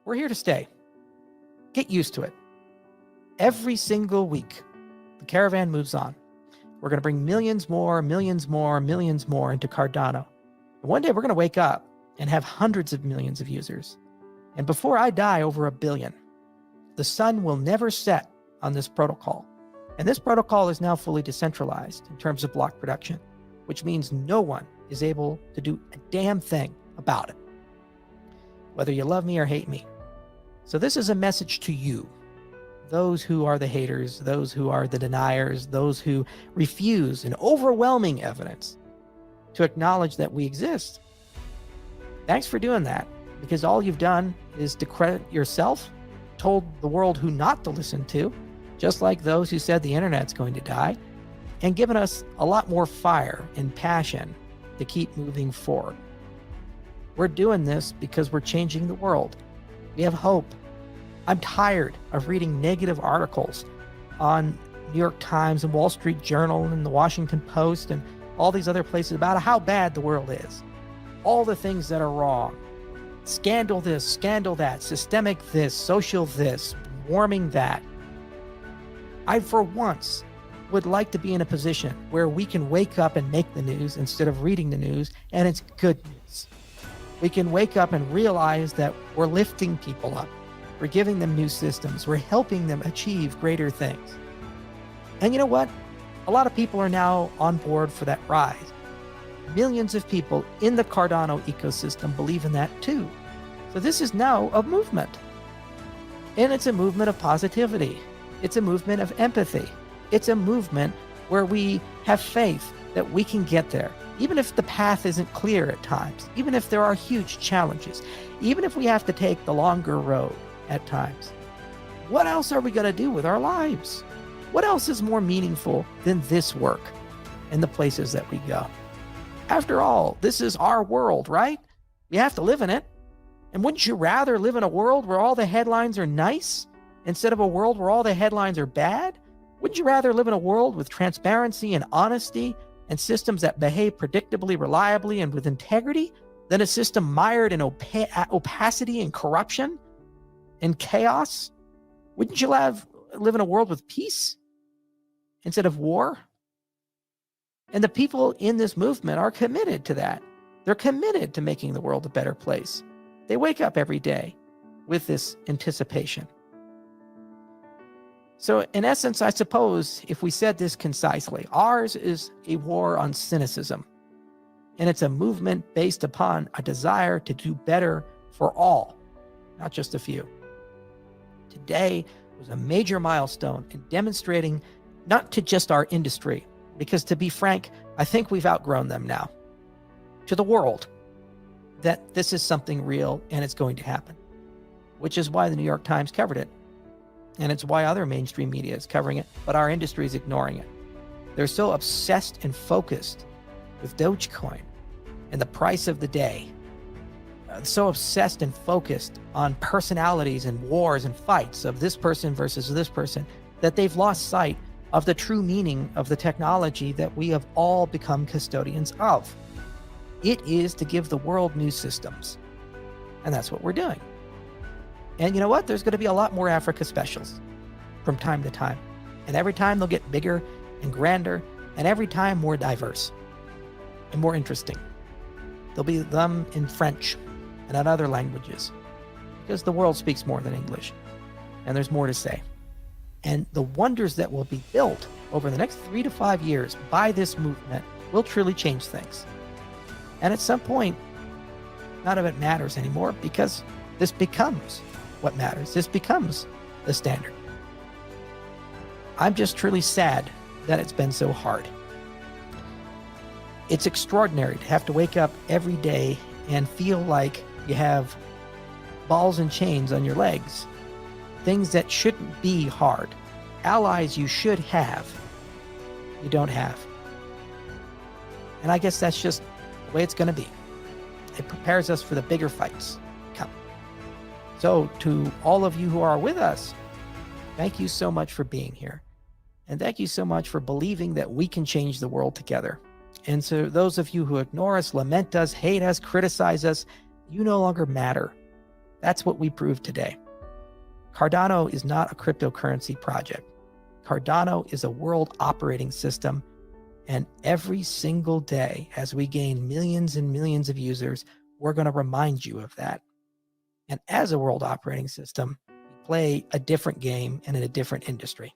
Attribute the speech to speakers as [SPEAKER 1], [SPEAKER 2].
[SPEAKER 1] We're here to stay. Get used to it. Every single week, the caravan moves on. We're going to bring millions more into Cardano. And one day we're going to wake up and have hundreds of millions of users. And before I die, over 1 billion. The sun will never set on this protocol. And this protocol is now fully decentralized in terms of block production, which means no one is able to do a damn thing about it, whether you love me or hate me. So this is a message to you, those who are the haters, those who are the deniers, those who refuse in overwhelming evidence to acknowledge that we exist. Thanks for doing that, because all you've done is discredit yourself, told the world who not to listen to, just like those who said the internet's going to die, and given us a lot more fire and passion to keep moving forward. We're doing this because we're changing the world. We have hope. I'm tired of reading negative articles on New York Times and Wall Street Journal and the Washington Post and all these other places about how bad the world is. All the things that are wrong. Scandal this, scandal that, systemic this, social this, warming that. I, for once, would like to be in a position where we can wake up and make the news instead of reading the news, and it's good news. We can wake up and realize that we're lifting people up. We're giving them new systems. We're helping them achieve greater things. And you know what? A lot of people are now on board for that rise. Millions of people in the Cardano ecosystem believe in that too. So this is now a movement. And it's a movement of positivity. It's a movement of empathy. It's a movement where we have faith that we can get there, even if the path isn't clear at times, even if there are huge challenges, even if we have to take the longer road at times. What else are we going to do with our lives? What else is more meaningful than this work and the places that we go? After all, this is our world, right? We have to live in it. And wouldn't you rather live in a world where all the headlines are nice instead of a world where all the headlines are bad? Wouldn't you rather live in a world with transparency and honesty and systems that behave predictably, reliably, and with integrity than a system mired in opacity and corruption and chaos? Wouldn't you live in a world with peace instead of war? And the people in this movement are committed to that. They're committed to making the world a better place. They wake up every day with this anticipation. So in essence, I suppose if we said this concisely, ours is a war on cynicism. And it's a movement based upon a desire to do better for all, not just a few. Today was a major milestone in demonstrating not to just our industry, because to be frank, I think we've outgrown them now, to the world, that this is something real and it's going to happen, which is why the New York Times covered it. And it's why other mainstream media is covering it, but our industry is ignoring it. They're so obsessed and focused with Dogecoin and the price of the day, so obsessed and focused on personalities and wars and fights of this person versus this person, that they've lost sight of the true meaning of the technology that we have all become custodians of. It is to give the world new systems. And that's what we're doing. And you know what? There's going to be a lot more Africa specials from time to time. And every time they'll get bigger and grander, and every time more diverse and more interesting. There'll be them in French and in other languages, because the world speaks more than English, and there's more to say. And the wonders that will be built over the next 3 to 5 years by this movement will truly change things. And at some point, none of it matters anymore, because this becomes what matters. This becomes the standard. I'm just truly sad that it's been so hard. It's extraordinary to have to wake up every day and feel like you have balls and chains on your legs. Things that shouldn't be hard. Allies you should have, you don't have. And I guess that's just the way it's going to be. It prepares us for the bigger fights come. So to all of you who are with us, thank you so much for being here. And thank you so much for believing that we can change the world together. And so those of you who ignore us, lament us, hate us, criticize us, you no longer matter. That's what we proved today. Cardano is not a cryptocurrency project. Cardano is a world operating system. And every single day, as we gain millions and millions of users, we're going to remind you of that. And as a world operating system, we play a different game and in a different industry.